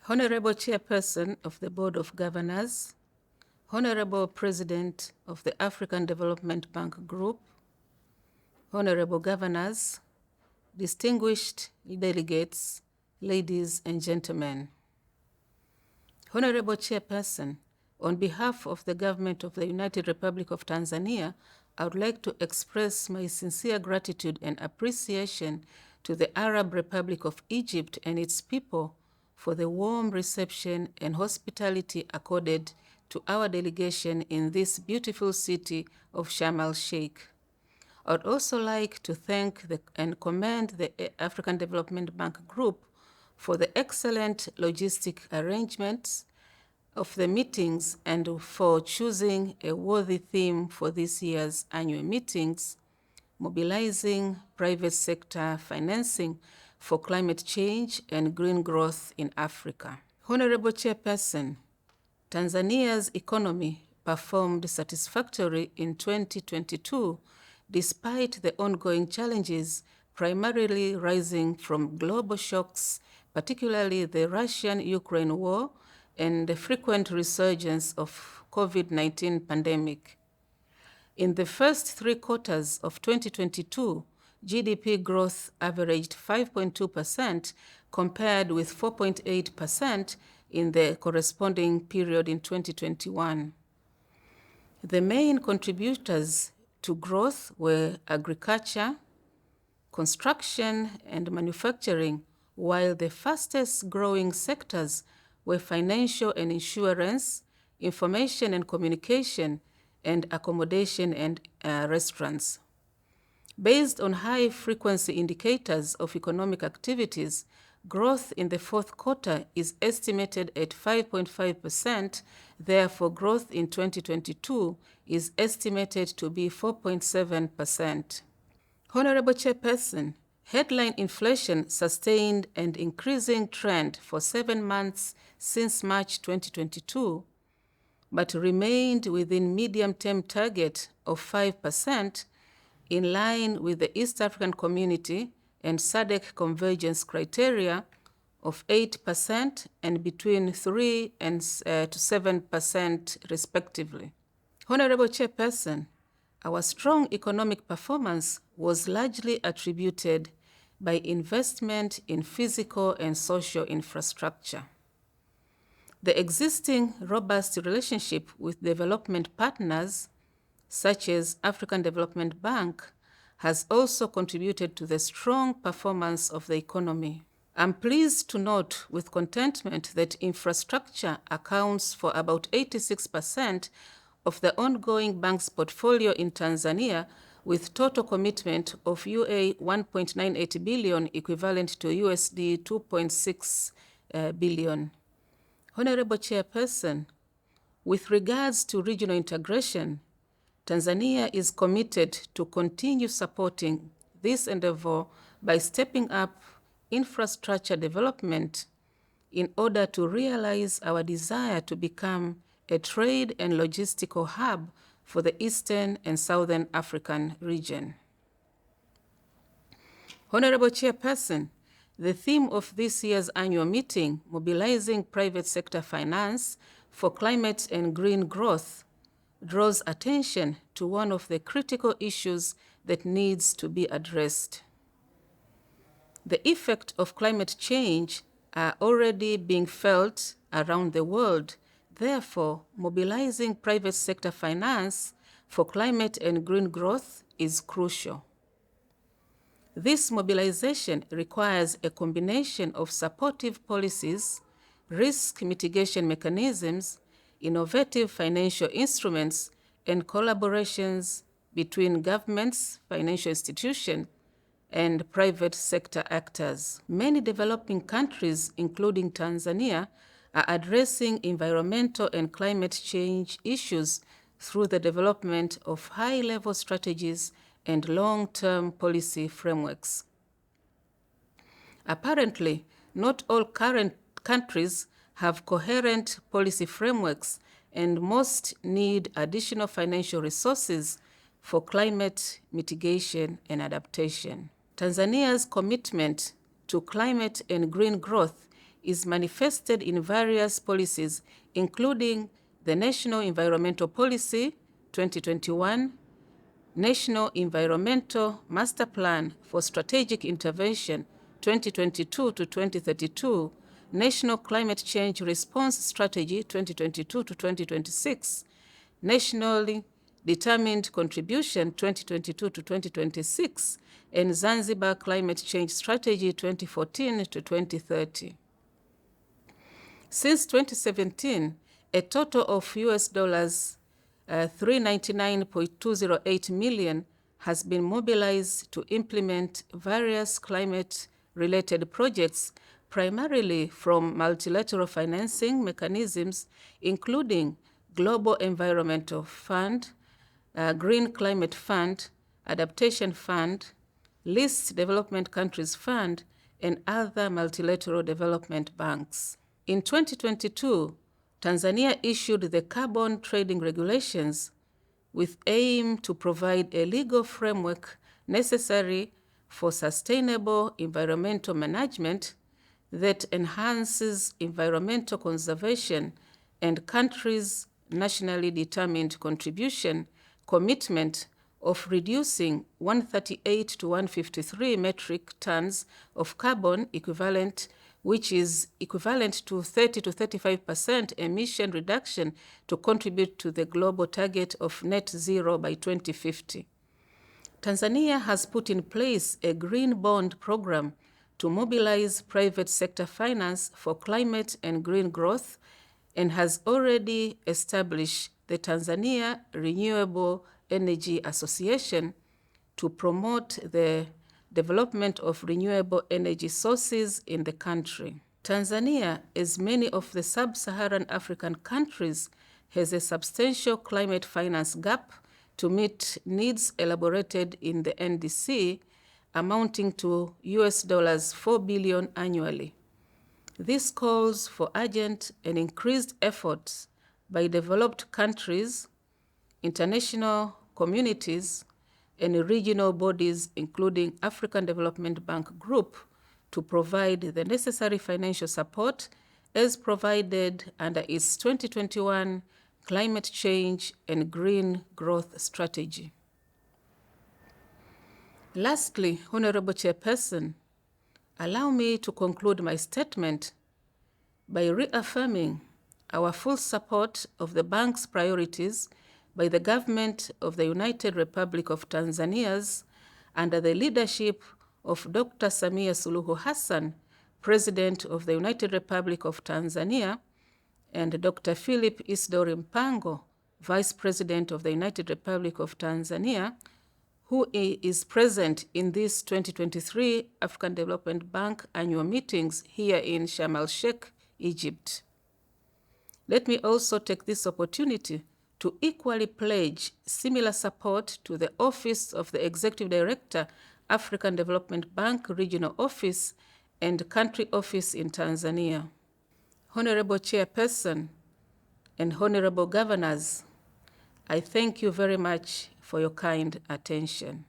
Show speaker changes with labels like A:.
A: Honorable Chairperson of the Board of Governors, Honorable President of the African Development Bank Group, Honorable Governors, distinguished delegates, ladies and gentlemen. Honorable Chairperson, on behalf of the Government of the United Republic of Tanzania, I would like to express my sincere gratitude and appreciation to the Arab Republic of Egypt and its people for the warm reception and hospitality accorded to our delegation in this beautiful city of Sharm el-Sheikh. I would also like to thank and commend the African Development Bank Group for the excellent logistic arrangements of the meetings and for choosing a worthy theme for this year's annual meetings, mobilizing private sector financing for climate change and green growth in Africa. Honorable Chairperson, Tanzania's economy performed satisfactorily in 2022 despite the ongoing challenges primarily rising from global shocks, particularly the Russian-Ukraine war and the frequent resurgence of COVID-19 pandemic. In the first 3 quarters of 2022, GDP growth averaged 5.2% compared with 4.8% in the corresponding period in 2021. The main contributors to growth were agriculture, construction, and manufacturing, while the fastest growing sectors were financial and insurance, information and communication, and accommodation and restaurants. Based on high-frequency indicators of economic activities, growth in the 4th quarter is estimated at 5.5%, therefore growth in 2022 is estimated to be 4.7%. Honorable Chairperson, headline inflation sustained an increasing trend for 7 months since March 2022, but remained within medium-term target of 5%, in line with the East African Community and SADC convergence criteria of 8% and between 3 and to 7% respectively. Honorable Chairperson, our strong economic performance was largely attributed by investment in physical and social infrastructure. The existing robust relationship with development partners, such as African Development Bank, has also contributed to the strong performance of the economy. I'm pleased to note with contentment that infrastructure accounts for about 86% of the ongoing bank's portfolio in Tanzania, with total commitment of UA 1.98 billion, equivalent to USD 2.6 billion. Honorable Chairperson, with regards to regional integration, Tanzania is committed to continue supporting this endeavor by stepping up infrastructure development in order to realize our desire to become a trade and logistical hub for the Eastern and Southern African region. Honorable Chairperson, the theme of this year's annual meeting, Mobilizing Private Sector Finance for Climate and Green Growth, draws attention to one of the critical issues that needs to be addressed. The effect of climate change are already being felt around the world. Therefore, mobilizing private sector finance for climate and green growth is crucial. This mobilization requires a combination of supportive policies, risk mitigation mechanisms, innovative financial instruments, and collaborations between governments, financial institutions, and private sector actors. Many developing countries, including Tanzania, are addressing environmental and climate change issues through the development of high-level strategies and long-term policy frameworks. Apparently, not all current countries have coherent policy frameworks, and most need additional financial resources for climate mitigation and adaptation. Tanzania's commitment to climate and green growth is manifested in various policies, including the National Environmental Policy 2021, National Environmental Master Plan for Strategic Intervention 2022 to 2032, National Climate Change Response Strategy 2022 to 2026, Nationally Determined Contribution 2022 to 2026, and Zanzibar Climate Change Strategy 2014 to 2030. Since 2017, a total of $399.208 million has been mobilized to implement various climate-related projects, primarily from multilateral financing mechanisms, including Global Environmental Fund, Green Climate Fund, Adaptation Fund, Least Development Countries Fund, and other multilateral development banks. In 2022, Tanzania issued the Carbon Trading Regulations with aim to provide a legal framework necessary for sustainable environmental management that enhances environmental conservation and countries' nationally determined contribution commitment of reducing 138 to 153 metric tons of carbon equivalent, which is equivalent to 30 to 35% emission reduction to contribute to the global target of net zero by 2050. Tanzania has put in place a green bond program to mobilize private sector finance for climate and green growth and has already established the Tanzania Renewable Energy Association to promote the development of renewable energy sources in the country. Tanzania, as many of the sub-Saharan African countries, has a substantial climate finance gap to meet needs elaborated in the NDC, amounting to $4 billion annually. This calls for urgent and increased efforts by developed countries, international communities, and regional bodies, including African Development Bank Group, to provide the necessary financial support as provided under its 2021 Climate Change and Green Growth Strategy. Lastly, Honorable Chairperson, allow me to conclude my statement by reaffirming our full support of the bank's priorities by the government of the United Republic of Tanzania's under the leadership of Dr. Samia Suluhu Hassan, President of the United Republic of Tanzania, and Dr. Philip Isdori Mpango, Vice President of the United Republic of Tanzania, who is present in these 2023 African Development Bank annual meetings here in Sharm el-Sheikh, Egypt. Let me also take this opportunity to equally pledge similar support to the Office of the Executive Director, African Development Bank Regional Office and Country Office in Tanzania. Honorable Chairperson and Honorable Governors, I thank you very much for your kind attention.